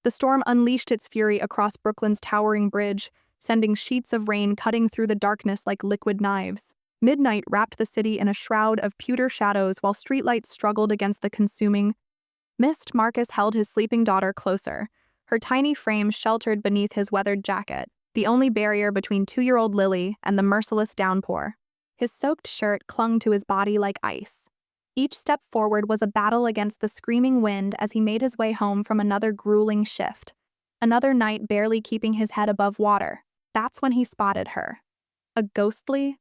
The storm unleashed its fury across Brooklyn's towering bridge, sending sheets of rain cutting through the darkness like liquid knives. Midnight wrapped the city in a shroud of pewter shadows while streetlights struggled against the consuming mist. Marcus held his sleeping daughter closer, her tiny frame sheltered beneath his weathered jacket, the only barrier between 2-year-old Lily and the merciless downpour. His soaked shirt clung to his body like ice. Each step forward was a battle against the screaming wind as he made his way home from another grueling shift. Another night barely keeping his head above water. That's when he spotted her. A ghostly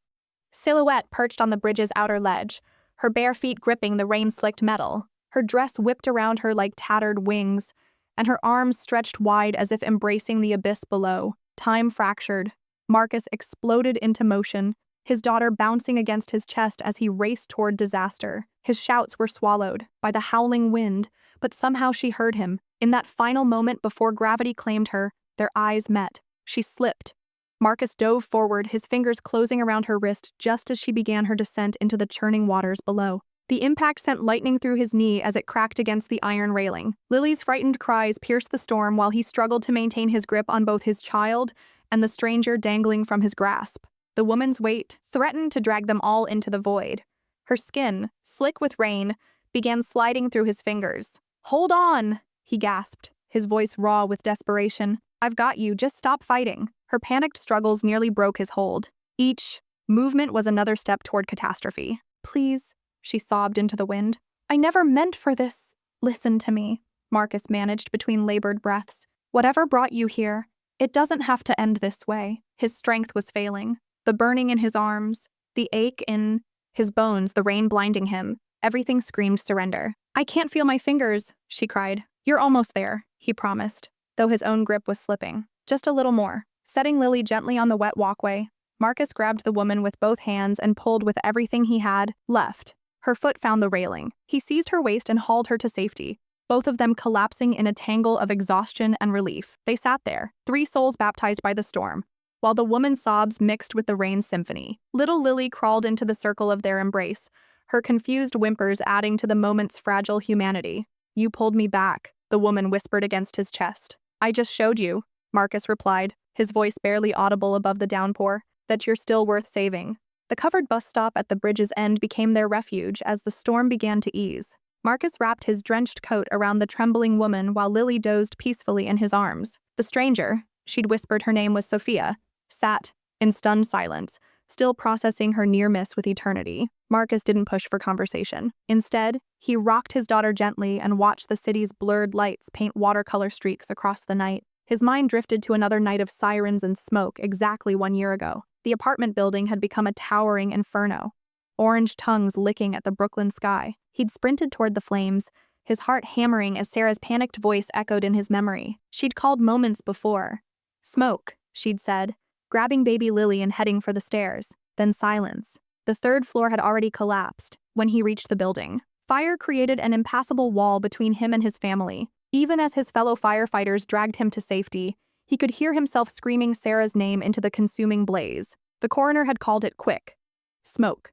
silhouette perched on the bridge's outer ledge, her bare feet gripping the rain-slicked metal, her dress whipped around her like tattered wings, and her arms stretched wide as if embracing the abyss below. Time fractured. Marcus exploded into motion, his daughter bouncing against his chest as he raced toward disaster. His shouts were swallowed by the howling wind, but somehow she heard him. In that final moment before gravity claimed her, their eyes met. She slipped. Marcus dove forward, his fingers closing around her wrist just as she began her descent into the churning waters below. The impact sent lightning through his knee as it cracked against the iron railing. Lily's frightened cries pierced the storm while he struggled to maintain his grip on both his child and the stranger dangling from his grasp. The woman's weight threatened to drag them all into the void. Her skin, slick with rain, began sliding through his fingers. "Hold on," he gasped, his voice raw with desperation. "I've got you, just stop fighting." Her panicked struggles nearly broke his hold. Each movement was another step toward catastrophe. "Please," she sobbed into the wind. "I never meant for this." "Listen to me," Marcus managed between labored breaths. "Whatever brought you here, it doesn't have to end this way." His strength was failing. The burning in his arms, the ache in his bones, the rain blinding him, everything screamed surrender. "I can't feel my fingers," she cried. "You're almost there," he promised, though his own grip was slipping. "Just a little more." Setting Lily gently on the wet walkway, Marcus grabbed the woman with both hands and pulled with everything he had left. Her foot found the railing. He seized her waist and hauled her to safety, both of them collapsing in a tangle of exhaustion and relief. They sat there, 3 souls baptized by the storm, while the woman's sobs mixed with the rain symphony. Little Lily crawled into the circle of their embrace, her confused whimpers adding to the moment's fragile humanity. "You pulled me back," the woman whispered against his chest. "I just showed you," Marcus replied, his voice barely audible above the downpour, "that you're still worth saving." The covered bus stop at the bridge's end became their refuge as the storm began to ease. Marcus wrapped his drenched coat around the trembling woman while Lily dozed peacefully in his arms. The stranger, she'd whispered her name was Sophia, sat in stunned silence, still processing her near miss with eternity. Marcus didn't push for conversation. Instead, he rocked his daughter gently and watched the city's blurred lights paint watercolor streaks across the night. His mind drifted to another night of sirens and smoke exactly 1 year ago. The apartment building had become a towering inferno, orange tongues licking at the Brooklyn sky. He'd sprinted toward the flames, his heart hammering as Sarah's panicked voice echoed in his memory. She'd called moments before. "Smoke," she'd said, grabbing baby Lily and heading for the stairs. Then silence. The 3rd floor had already collapsed when he reached the building. Fire created an impassable wall between him and his family. Even as his fellow firefighters dragged him to safety, he could hear himself screaming Sarah's name into the consuming blaze. The coroner had called it quick. Smoke.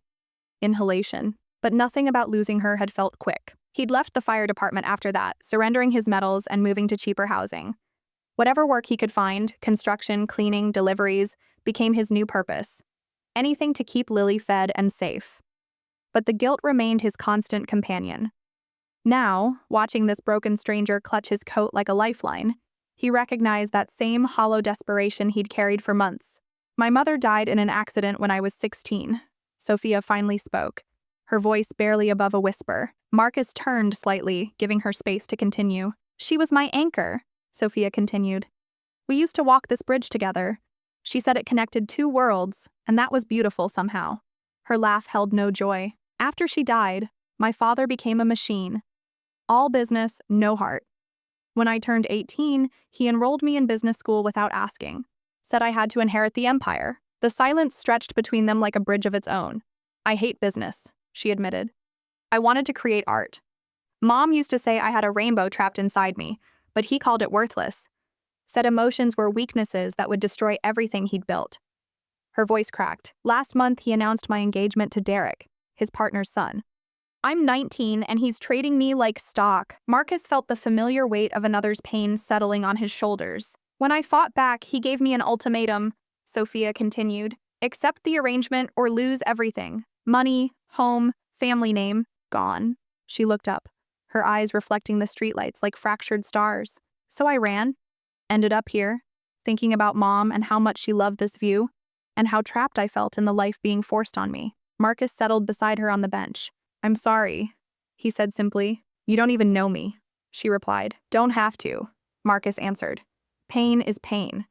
Inhalation. But nothing about losing her had felt quick. He'd left the fire department after that, surrendering his medals and moving to cheaper housing. Whatever work he could find, construction, cleaning, deliveries, became his new purpose. Anything to keep Lily fed and safe. But the guilt remained his constant companion. Now, watching this broken stranger clutch his coat like a lifeline, he recognized that same hollow desperation he'd carried for months. "My mother died in an accident when I was 16, Sophia finally spoke, her voice barely above a whisper. Marcus turned slightly, giving her space to continue. "She was my anchor," Sophia continued. "We used to walk this bridge together. She said it connected 2 worlds, and that was beautiful somehow." Her laugh held no joy. "After she died, my father became a machine. All business, no heart. When I turned 18, he enrolled me in business school without asking. Said I had to inherit the empire." The silence stretched between them like a bridge of its own. "I hate business," she admitted. "I wanted to create art. Mom used to say I had a rainbow trapped inside me, but he called it worthless. Said emotions were weaknesses that would destroy everything he'd built." Her voice cracked. "Last month, he announced my engagement to Derek, his partner's son. I'm 19 and he's trading me like stock. Marcus felt the familiar weight of another's pain settling on his shoulders. When I fought back, he gave me an ultimatum, Sophia continued. Accept the arrangement or lose everything. Money, home, family name, gone. She looked up, her eyes reflecting the streetlights like fractured stars. So I ran, ended up here, thinking about Mom and how much she loved this view, and how trapped I felt in the life being forced on me. Marcus settled beside her on the bench. I'm sorry, he said simply. You don't even know me, she replied. Don't have to, Marcus answered. Pain is pain.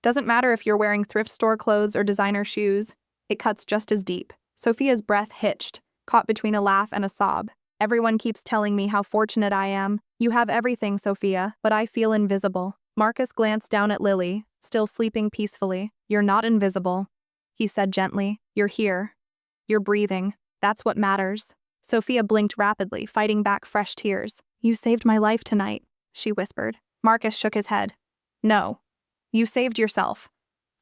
Doesn't matter if you're wearing thrift store clothes or designer shoes, it cuts just as deep. Sophia's breath hitched, caught between a laugh and a sob. Everyone keeps telling me how fortunate I am. You have everything, Sophia, but I feel invisible. Marcus glanced down at Lily, still sleeping peacefully. You're not invisible, he said gently. You're here. You're breathing. That's what matters. Sophia blinked rapidly, fighting back fresh tears. You saved my life tonight, she whispered. Marcus shook his head. No. You saved yourself.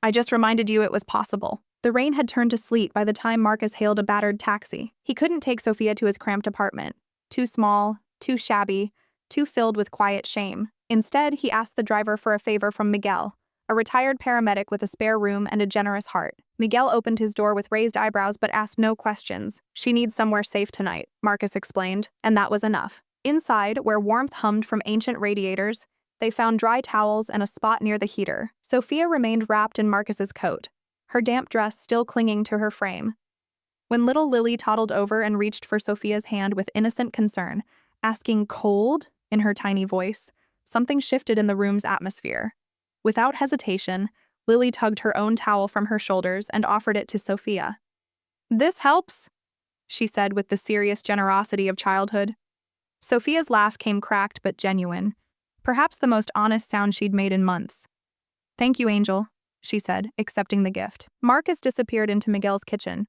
I just reminded you it was possible. The rain had turned to sleet by the time Marcus hailed a battered taxi. He couldn't take Sophia to his cramped apartment. Too small, too shabby, too filled with quiet shame. Instead, he asked the driver for a favor from Miguel, a retired paramedic with a spare room and a generous heart. Miguel opened his door with raised eyebrows but asked no questions. She needs somewhere safe tonight, Marcus explained, and that was enough. Inside, where warmth hummed from ancient radiators, they found dry towels and a spot near the heater. Sophia remained wrapped in Marcus's coat, her damp dress still clinging to her frame. When little Lily toddled over and reached for Sophia's hand with innocent concern, asking cold in her tiny voice, something shifted in the room's atmosphere. Without hesitation, Lily tugged her own towel from her shoulders and offered it to Sophia. This helps, she said with the serious generosity of childhood. Sophia's laugh came cracked but genuine, perhaps the most honest sound she'd made in months. Thank you, Angel, she said, accepting the gift. Marcus disappeared into Miguel's kitchen,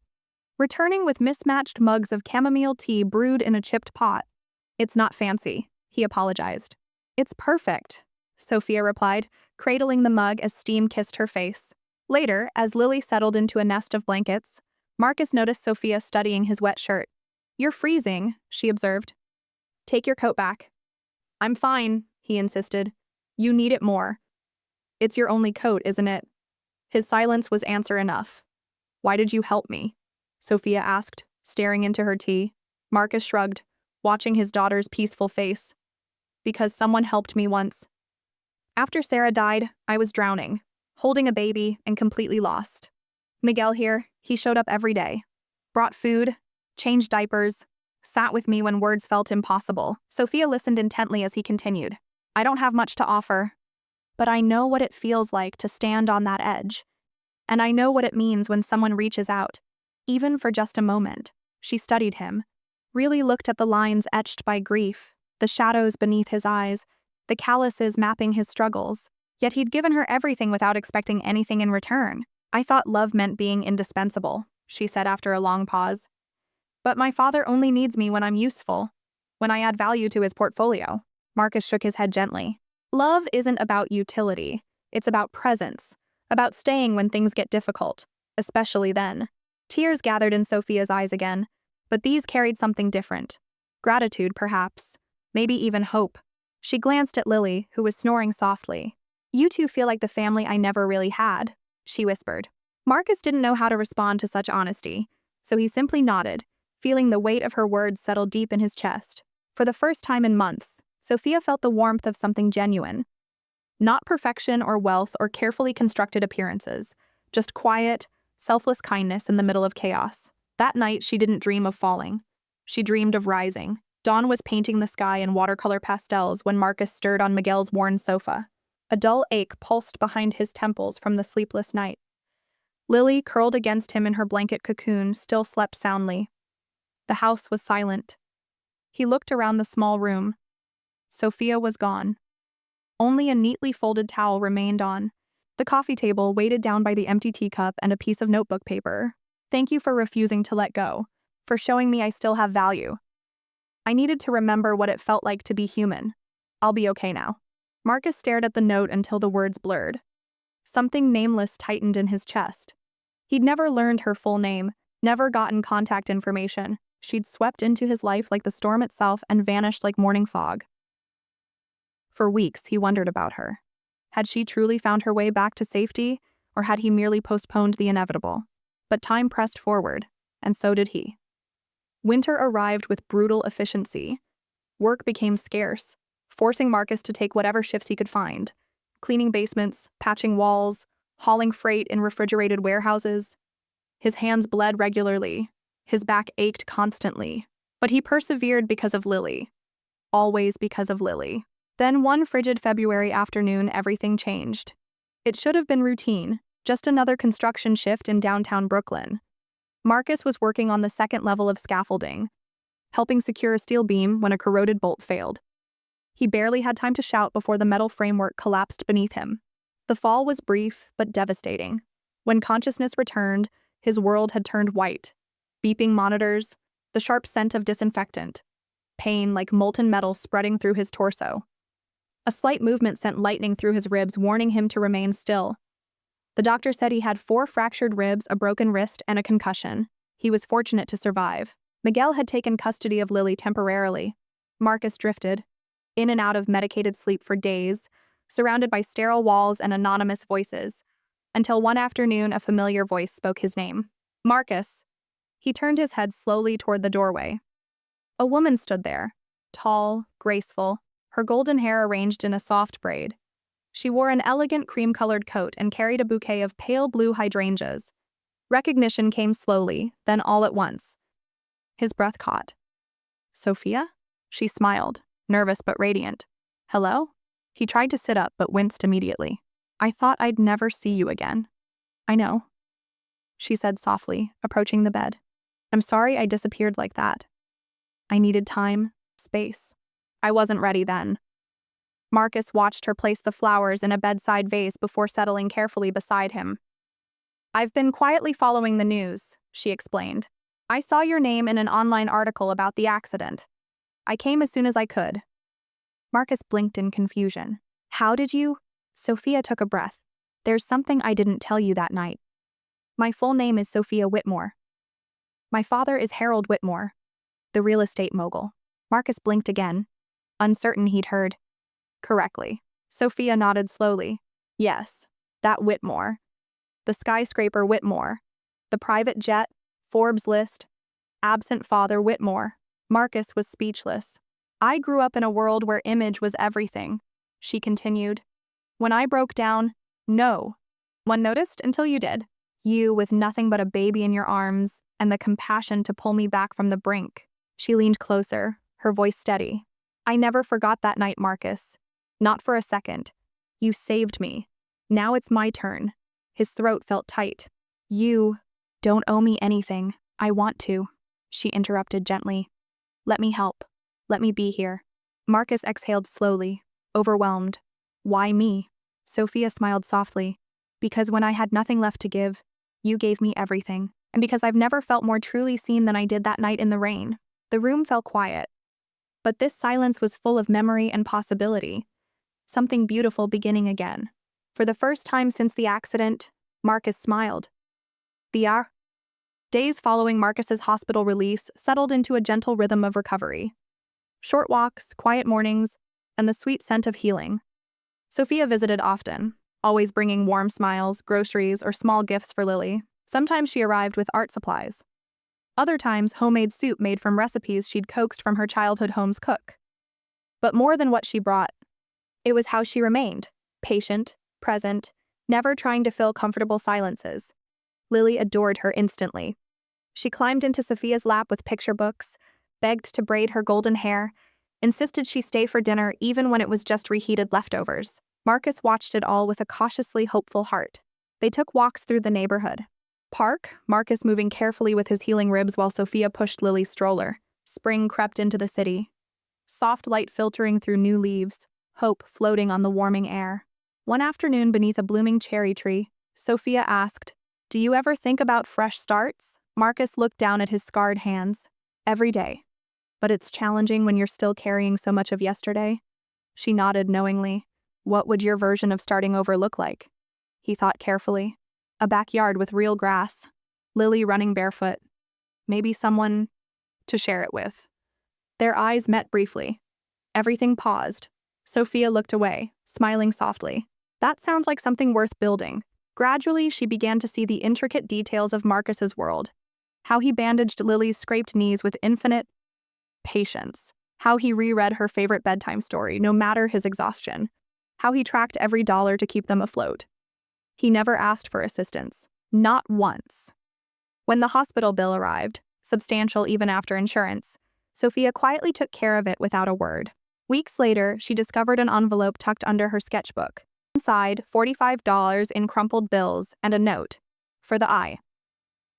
returning with mismatched mugs of chamomile tea brewed in a chipped pot. It's not fancy, he apologized. It's perfect, Sophia replied, cradling the mug as steam kissed her face. Later, as Lily settled into a nest of blankets, Marcus noticed Sophia studying his wet shirt. You're freezing, she observed. Take your coat back. I'm fine, he insisted. You need it more. It's your only coat, isn't it? His silence was answer enough. Why did you help me? Sophia asked, staring into her tea. Marcus shrugged, watching his daughter's peaceful face. Because someone helped me once. After Sarah died, I was drowning, holding a baby and completely lost. Miguel here, he showed up every day. Brought food, changed diapers, sat with me when words felt impossible. Sophia listened intently as he continued. I don't have much to offer, but I know what it feels like to stand on that edge. And I know what it means when someone reaches out, even for just a moment. She studied him, really looked at the lines etched by grief, the shadows beneath his eyes, the calluses mapping his struggles. Yet he'd given her everything without expecting anything in return. I thought love meant being indispensable, she said after a long pause. But my father only needs me when I'm useful, when I add value to his portfolio. Marcus shook his head gently. Love isn't about utility. It's about presence, about staying when things get difficult, especially then. Tears gathered in Sophia's eyes again, but these carried something different. Gratitude, perhaps. Maybe even hope. She glanced at Lily, who was snoring softly. You two feel like the family I never really had, she whispered. Marcus didn't know how to respond to such honesty, so he simply nodded, feeling the weight of her words settle deep in his chest. For the first time in months, Sophia felt the warmth of something genuine. Not perfection or wealth or carefully constructed appearances, just quiet, selfless kindness in the middle of chaos. That night, she didn't dream of falling. She dreamed of rising. Dawn was painting the sky in watercolor pastels when Marcus stirred on Miguel's worn sofa. A dull ache pulsed behind his temples from the sleepless night. Lily, curled against him in her blanket cocoon, still slept soundly. The house was silent. He looked around the small room. Sophia was gone. Only a neatly folded towel remained on the coffee table, weighted down by the empty teacup and a piece of notebook paper. Thank you for refusing to let go, for showing me I still have value. I needed to remember what it felt like to be human. I'll be okay now. Marcus stared at the note until the words blurred. Something nameless tightened in his chest. He'd never learned her full name, never gotten contact information, She'd swept into his life like the storm itself and vanished like morning fog. For weeks, he wondered about her. Had she truly found her way back to safety, or had he merely postponed the inevitable? But time pressed forward, and so did he. Winter arrived with brutal efficiency. Work became scarce, forcing Marcus to take whatever shifts he could find, cleaning basements, patching walls, hauling freight in refrigerated warehouses. His hands bled regularly. His back ached constantly. But he persevered because of Lily. Always because of Lily. Then one frigid February afternoon, everything changed. It should have been routine, just another construction shift in downtown Brooklyn. Marcus was working on the second level of scaffolding, helping secure a steel beam when a corroded bolt failed. He barely had time to shout before the metal framework collapsed beneath him. The fall was brief but devastating. When consciousness returned, his world had turned white. Beeping monitors, the sharp scent of disinfectant, pain like molten metal spreading through his torso. A slight movement sent lightning through his ribs, warning him to remain still. The doctor said he had 4 fractured ribs, a broken wrist, and a concussion. He was fortunate to survive. Miguel had taken custody of Lily temporarily. Marcus drifted, in and out of medicated sleep for days, surrounded by sterile walls and anonymous voices, until one afternoon a familiar voice spoke his name. Marcus. He turned his head slowly toward the doorway. A woman stood there, tall, graceful, her golden hair arranged in a soft braid. She wore an elegant cream-colored coat and carried a bouquet of pale blue hydrangeas. Recognition came slowly, then all at once. His breath caught. Sophia? She smiled, nervous but radiant. Hello? He tried to sit up but winced immediately. I thought I'd never see you again. I know, she said softly, approaching the bed. I'm sorry I disappeared like that. I needed time, space. I wasn't ready then. Marcus watched her place the flowers in a bedside vase before settling carefully beside him. I've been quietly following the news, she explained. I saw your name in an online article about the accident. I came as soon as I could. Marcus blinked in confusion. How did you? Sophia took a breath. There's something I didn't tell you that night. My full name is Sophia Whitmore. My father is Harold Whitmore, the real estate mogul. Marcus blinked again, uncertain he'd heard correctly. Sophia nodded slowly. Yes, that Whitmore. The skyscraper Whitmore. The private jet, Forbes list. Absent father Whitmore. Marcus was speechless. I grew up in a world where image was everything, she continued. When I broke down, no one noticed until you did. You with nothing but a baby in your arms and the compassion to pull me back from the brink. She leaned closer, her voice steady. I never forgot that night, Marcus. Not for a second. You saved me. Now it's my turn. His throat felt tight. You don't owe me anything. I want to, she interrupted gently. Let me help. Let me be here. Marcus exhaled slowly, overwhelmed. Why me? Sophia smiled softly. Because when I had nothing left to give, you gave me everything. And because I've never felt more truly seen than I did that night in the rain. The room fell quiet. But this silence was full of memory and possibility. Something beautiful beginning again. For the first time since the accident, Marcus smiled. The days following Marcus's hospital release settled into a gentle rhythm of recovery. Short walks, quiet mornings, and the sweet scent of healing. Sophia visited often, always bringing warm smiles, groceries, or small gifts for Lily. Sometimes she arrived with art supplies. Other times, homemade soup made from recipes she'd coaxed from her childhood home's cook. But more than what she brought, it was how she remained, patient, present, never trying to fill comfortable silences. Lily adored her instantly. She climbed into Sophia's lap with picture books, begged to braid her golden hair, insisted she stay for dinner even when it was just reheated leftovers. Marcus watched it all with a cautiously hopeful heart. They took walks through the neighborhood. Park, Marcus moving carefully with his healing ribs while Sophia pushed Lily's stroller. Spring crept into the city. Soft light filtering through new leaves, hope floating on the warming air. One afternoon beneath a blooming cherry tree, Sophia asked, Do you ever think about fresh starts? Marcus looked down at his scarred hands. Every day. But it's challenging when you're still carrying so much of yesterday. She nodded knowingly. What would your version of starting over look like? He thought carefully. A backyard with real grass. Lily running barefoot. Maybe someone to share it with. Their eyes met briefly. Everything paused. Sophia looked away, smiling softly. That sounds like something worth building. Gradually, she began to see the intricate details of Marcus's world. How he bandaged Lily's scraped knees with infinite patience. How he reread her favorite bedtime story, no matter his exhaustion. How he tracked every dollar to keep them afloat. He never asked for assistance. Not once. When the hospital bill arrived, substantial even after insurance, Sophia quietly took care of it without a word. Weeks later, she discovered an envelope tucked under her sketchbook. Inside, $45 in crumpled bills and a note. For the eye.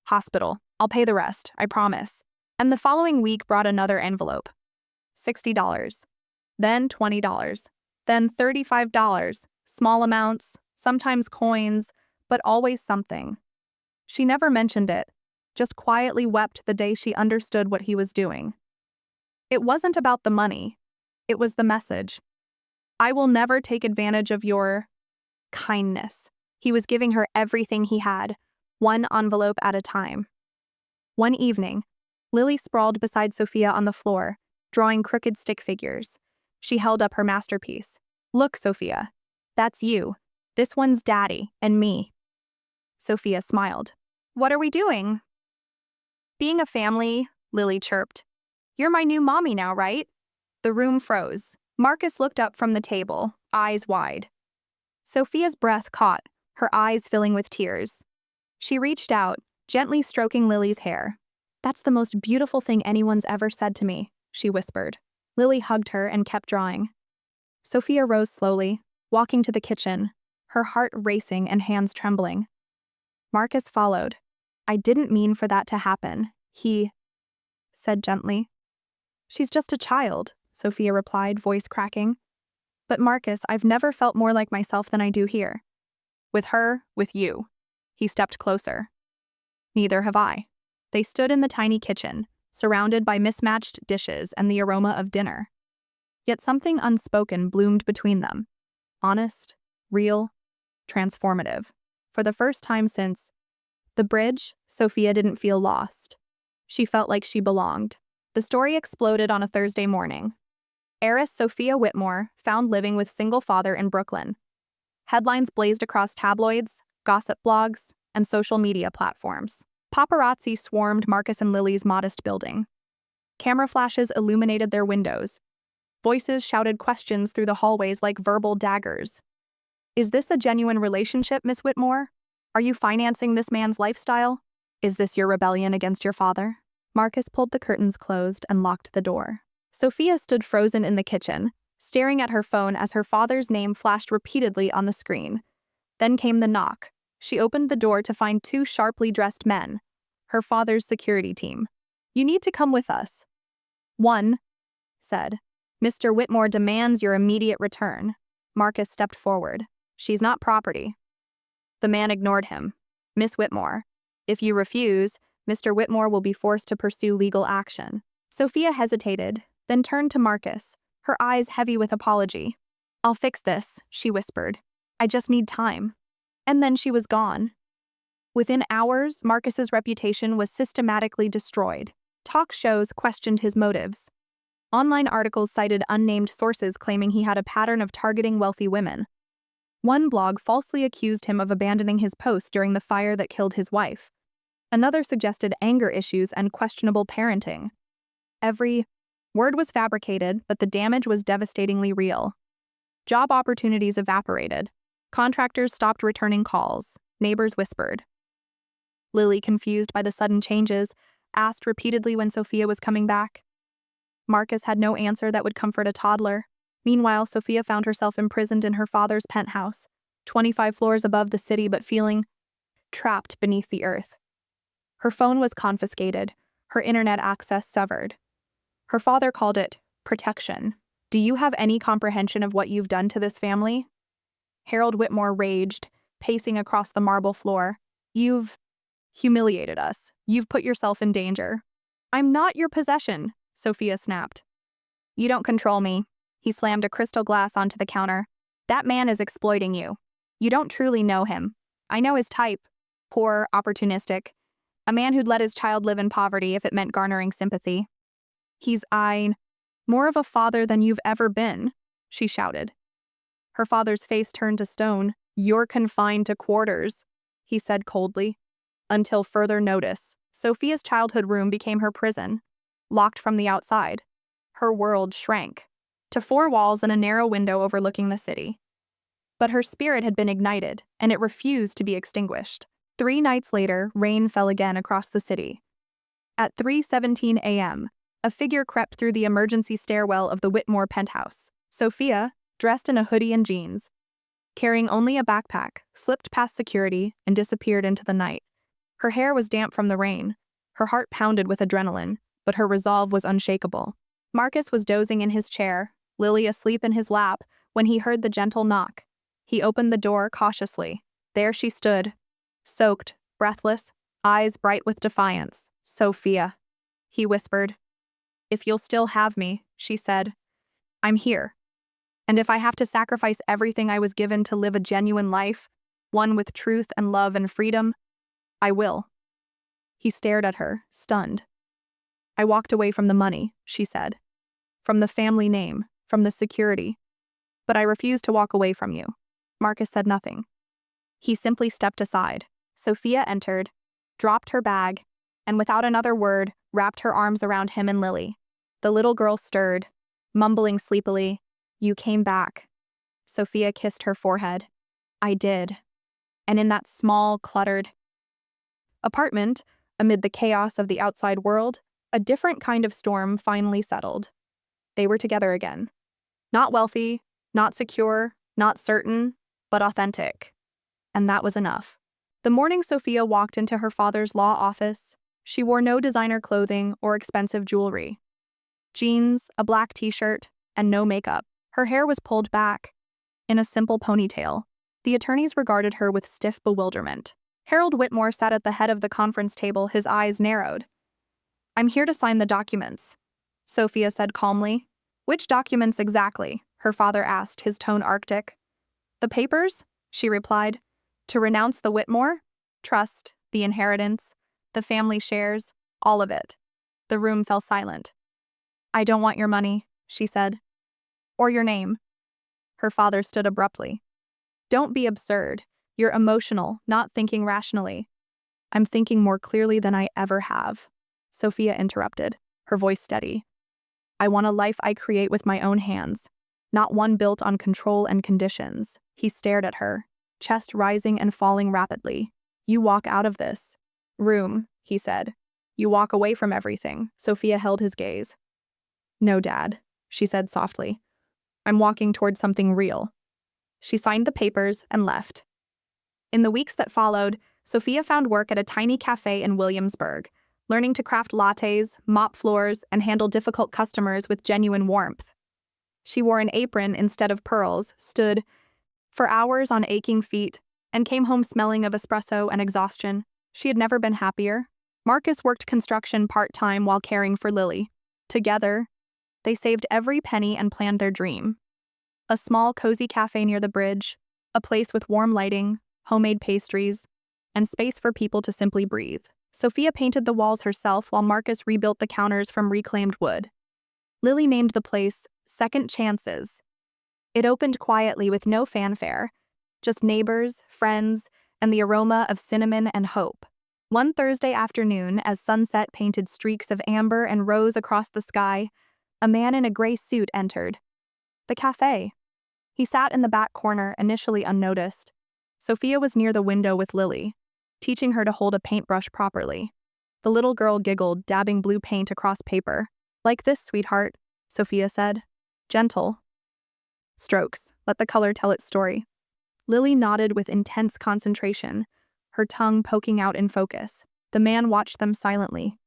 Hospital. I'll pay the rest, I promise. And the following week brought another envelope. $60. Then $20. Then $35. Small amounts, sometimes coins, but always something. She never mentioned it, just quietly wept the day she understood what he was doing. It wasn't about the money. It was the message. I will never take advantage of your kindness. He was giving her everything he had, one envelope at a time. One evening, Lily sprawled beside Sophia on the floor, drawing crooked stick figures. She held up her masterpiece. Look, Sophia. That's you. This one's Daddy and me. Sophia smiled. What are we doing? Being a family, Lily chirped. You're my new mommy now, right? The room froze. Marcus looked up from the table, eyes wide. Sophia's breath caught, her eyes filling with tears. She reached out, gently stroking Lily's hair. That's the most beautiful thing anyone's ever said to me, she whispered. Lily hugged her and kept drawing. Sophia rose slowly, walking to the kitchen, her heart racing and hands trembling. Marcus followed. I didn't mean for that to happen, he said gently. She's just a child, Sophia replied, voice cracking. But Marcus, I've never felt more like myself than I do here. With her, with you. He stepped closer. Neither have I. They stood in the tiny kitchen, surrounded by mismatched dishes and the aroma of dinner. Yet something unspoken bloomed between them. Honest, real, transformative. For the first time since the bridge, Sophia didn't feel lost. She felt like she belonged. The story exploded on a Thursday morning. Heiress Sophia Whitmore found living with single father in Brooklyn. Headlines blazed across tabloids, gossip blogs, and social media platforms. Paparazzi swarmed Marcus and Lily's modest building. Camera flashes illuminated their windows. Voices shouted questions through the hallways like verbal daggers. Is this a genuine relationship, Miss Whitmore? Are you financing this man's lifestyle? Is this your rebellion against your father? Marcus pulled the curtains closed and locked the door. Sophia stood frozen in the kitchen, staring at her phone as her father's name flashed repeatedly on the screen. Then came the knock. She opened the door to find two sharply dressed men, her father's security team. You need to come with us. One said, Mr. Whitmore demands your immediate return. Marcus stepped forward. She's not property. The man ignored him. Miss Whitmore, if you refuse, Mr. Whitmore will be forced to pursue legal action. Sophia hesitated, then turned to Marcus, her eyes heavy with apology. I'll fix this, she whispered. I just need time. And then she was gone. Within hours, Marcus's reputation was systematically destroyed. Talk shows questioned his motives. Online articles cited unnamed sources claiming he had a pattern of targeting wealthy women. One blog falsely accused him of abandoning his post during the fire that killed his wife. Another suggested anger issues and questionable parenting. Every word was fabricated, but the damage was devastatingly real. Job opportunities evaporated. Contractors stopped returning calls. Neighbors whispered. Lily, confused by the sudden changes, asked repeatedly when Sophia was coming back. Marcus had no answer that would comfort a toddler. Meanwhile, Sophia found herself imprisoned in her father's penthouse, 25 floors above the city but feeling trapped beneath the earth. Her phone was confiscated, her internet access severed. Her father called it protection. Do you have any comprehension of what you've done to this family? Harold Whitmore raged, pacing across the marble floor. You've humiliated us. You've put yourself in danger. I'm not your possession, Sophia snapped. You don't control me. He slammed a crystal glass onto the counter. That man is exploiting you. You don't truly know him. I know his type. Poor, opportunistic. A man who'd let his child live in poverty if it meant garnering sympathy. "He's more of a father than you've ever been," she shouted. Her father's face turned to stone. "You're confined to quarters," he said coldly. Until further notice, Sophia's childhood room became her prison, locked from the outside. Her world shrank to four walls and a narrow window overlooking the city. But her spirit had been ignited, and it refused to be extinguished. 3 nights later, rain fell again across the city. At 3:17 a.m., a figure crept through the emergency stairwell of the Whitmore penthouse. Sophia, dressed in a hoodie and jeans, carrying only a backpack, slipped past security and disappeared into the night. Her hair was damp from the rain. Her heart pounded with adrenaline, but her resolve was unshakable. Marcus was dozing in his chair, Lily asleep in his lap, when he heard the gentle knock. He opened the door cautiously. There she stood, soaked, breathless, eyes bright with defiance. "Sophia," he whispered. "If you'll still have me," she said. "I'm here. And if I have to sacrifice everything I was given to live a genuine life, one with truth and love and freedom, I will." He stared at her, stunned. "I walked away from the money," she said. "From the family name, from the security. But I refuse to walk away from you." Marcus said nothing. He simply stepped aside. Sophia entered, dropped her bag, and without another word, wrapped her arms around him and Lily. The little girl stirred, mumbling sleepily, "You came back." Sophia kissed her forehead. "I did." And in that small, cluttered apartment, amid the chaos of the outside world, a different kind of storm finally settled. They were together again. Not wealthy, not secure, not certain, but authentic. And that was enough. The morning Sophia walked into her father's law office, she wore no designer clothing or expensive jewelry. Jeans, a black t-shirt, and no makeup. Her hair was pulled back, in a simple ponytail. The attorneys regarded her with stiff bewilderment. Harold Whitmore sat at the head of the conference table, his eyes narrowed. "I'm here to sign the documents," Sophia said calmly. "Which documents exactly?" her father asked, his tone arctic. "The papers," she replied. "To renounce the Whitmore? Trust, the inheritance, the family shares, all of it." The room fell silent. "I don't want your money," she said. "Or your name." Her father stood abruptly. "Don't be absurd. You're emotional, not thinking rationally." "I'm thinking more clearly than I ever have," Sophia interrupted, her voice steady. "I want a life I create with my own hands, not one built on control and conditions." He stared at her, chest rising and falling rapidly. "You walk out of this room," he said. "You walk away from everything." Sophia held his gaze. "No, Dad," she said softly. "I'm walking toward something real." She signed the papers and left. In the weeks that followed, Sophia found work at a tiny cafe in Williamsburg, learning to craft lattes, mop floors, and handle difficult customers with genuine warmth. She wore an apron instead of pearls, stood for hours on aching feet, and came home smelling of espresso and exhaustion. She had never been happier. Marcus worked construction part-time while caring for Lily. Together, they saved every penny and planned their dream. A small, cozy cafe near the bridge, a place with warm lighting, homemade pastries, and space for people to simply breathe. Sophia painted the walls herself while Marcus rebuilt the counters from reclaimed wood. Lily named the place Second Chances. It opened quietly with no fanfare, just neighbors, friends, and the aroma of cinnamon and hope. One Thursday afternoon, as sunset painted streaks of amber and rose across the sky, a man in a gray suit entered the cafe. He sat in the back corner, initially unnoticed. Sophia was near the window with Lily, teaching her to hold a paintbrush properly. The little girl giggled, dabbing blue paint across paper. "Like this, sweetheart," Sophia said. "Gentle strokes. Let the color tell its story." Lily nodded with intense concentration, her tongue poking out in focus. The man watched them silently.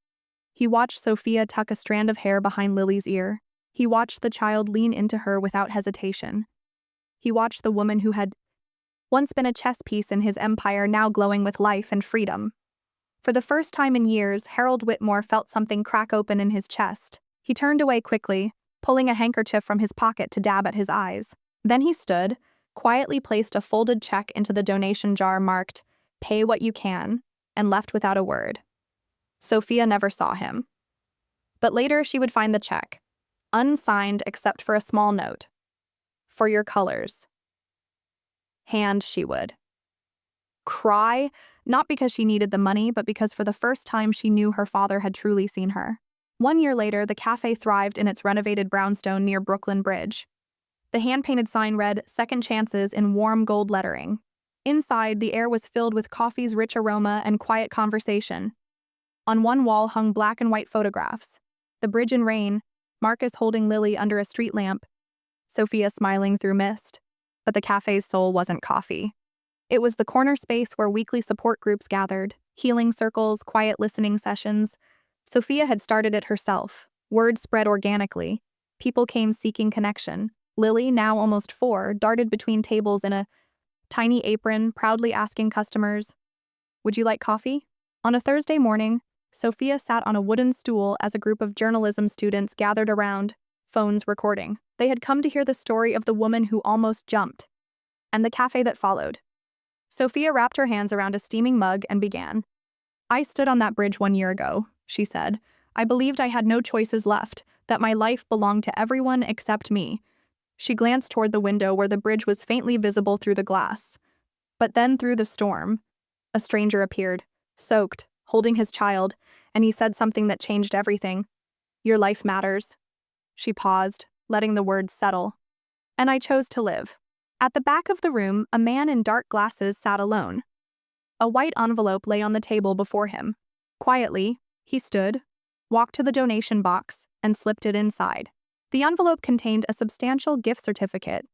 He watched Sophia tuck a strand of hair behind Lily's ear. He watched the child lean into her without hesitation. He watched the woman who had once been a chess piece in his empire, now glowing with life and freedom. For the first time in years, Harold Whitmore felt something crack open in his chest. He turned away quickly, pulling a handkerchief from his pocket to dab at his eyes. Then he stood, quietly placed a folded check into the donation jar marked, "Pay what you can," and left without a word. Sophia never saw him. But later she would find the check, unsigned except for a small note. For your colors. Hand she would. Cry, not because she needed the money, but because for the first time she knew her father had truly seen her. 1 year later, the cafe thrived in its renovated brownstone near Brooklyn Bridge. The hand-painted sign read, "Second Chances" in warm gold lettering. Inside, the air was filled with coffee's rich aroma and quiet conversation. On one wall hung black and white photographs. The bridge in rain, Marcus holding Lily under a street lamp, Sophia smiling through mist. But the cafe's soul wasn't coffee. It was the corner space where weekly support groups gathered, healing circles, quiet listening sessions. Sophia had started it herself. Word spread organically. People came seeking connection. Lily, now almost 4, darted between tables in a tiny apron, proudly asking customers, "Would you like coffee?" On a Thursday morning, Sophia sat on a wooden stool as a group of journalism students gathered around, phones recording. They had come to hear the story of the woman who almost jumped, and the cafe that followed. Sophia wrapped her hands around a steaming mug and began. "I stood on that bridge 1 year ago," she said. "I believed I had no choices left, that my life belonged to everyone except me." She glanced toward the window where the bridge was faintly visible through the glass. But then through the storm, a stranger appeared, soaked, holding his child, and he said something that changed everything. "Your life matters." She paused, letting the words settle. "And I chose to live." At the back of the room, a man in dark glasses sat alone. A white envelope lay on the table before him. Quietly, he stood, walked to the donation box, and slipped it inside. The envelope contained a substantial gift certificate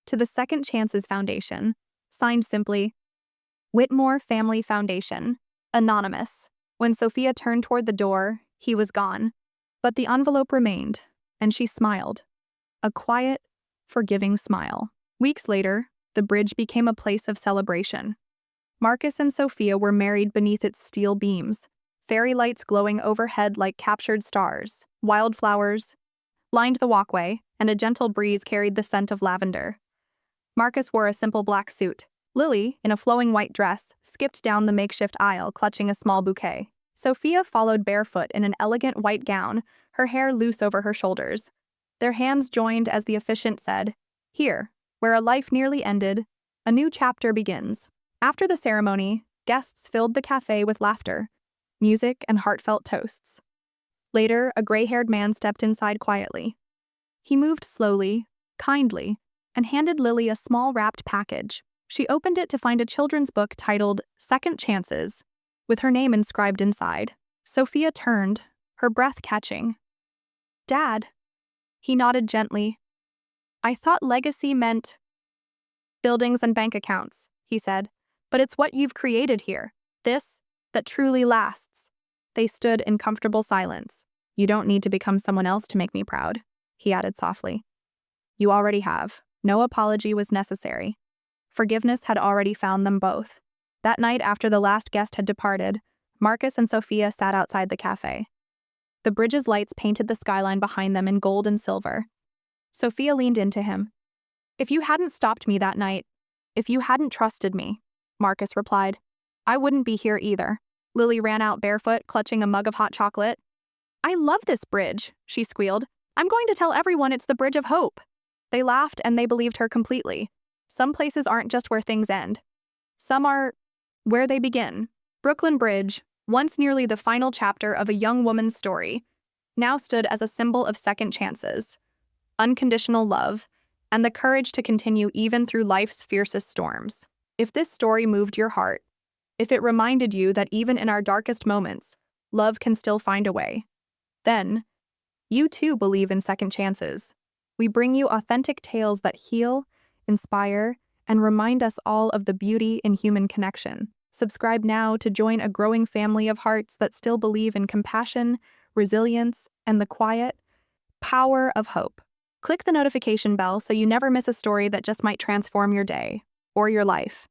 to the Second Chances Foundation, signed simply, "Whitmore Family Foundation, Anonymous." When Sophia turned toward the door, he was gone. But the envelope remained, and she smiled. A quiet, forgiving smile. Weeks later, the bridge became a place of celebration. Marcus and Sophia were married beneath its steel beams, fairy lights glowing overhead like captured stars. Wildflowers lined the walkway, and a gentle breeze carried the scent of lavender. Marcus wore a simple black suit. Lily, in a flowing white dress, skipped down the makeshift aisle, clutching a small bouquet. Sophia followed barefoot in an elegant white gown, her hair loose over her shoulders. Their hands joined as the officiant said, "Here, where a life nearly ended, a new chapter begins." After the ceremony, guests filled the cafe with laughter, music, and heartfelt toasts. Later, a gray-haired man stepped inside quietly. He moved slowly, kindly, and handed Lily a small wrapped package. She opened it to find a children's book titled Second Chances, with her name inscribed inside. Sophia turned, her breath catching. "Dad." He nodded gently. "I thought legacy meant buildings and bank accounts," he said. "But it's what you've created here. This, that truly lasts." They stood in comfortable silence. "You don't need to become someone else to make me proud," he added softly. "You already have." No apology was necessary. Forgiveness had already found them both. That night, after the last guest had departed, Marcus and Sophia sat outside the cafe. The bridge's lights painted the skyline behind them in gold and silver. Sophia leaned into him. "If you hadn't stopped me that night, if you hadn't trusted me," Marcus replied, "I wouldn't be here either." Lily ran out barefoot, clutching a mug of hot chocolate. "I love this bridge," she squealed. "I'm going to tell everyone it's the Bridge of Hope." They laughed and they believed her completely. Some places aren't just where things end. Some are where they begin. Brooklyn Bridge, once nearly the final chapter of a young woman's story, now stood as a symbol of second chances, unconditional love, and the courage to continue even through life's fiercest storms. If this story moved your heart, if it reminded you that even in our darkest moments, love can still find a way, then you too believe in second chances. We bring you authentic tales that heal, inspire, and remind us all of the beauty in human connection. Subscribe now to join a growing family of hearts that still believe in compassion, resilience, and the quiet power of hope. Click the notification bell so you never miss a story that just might transform your day or your life.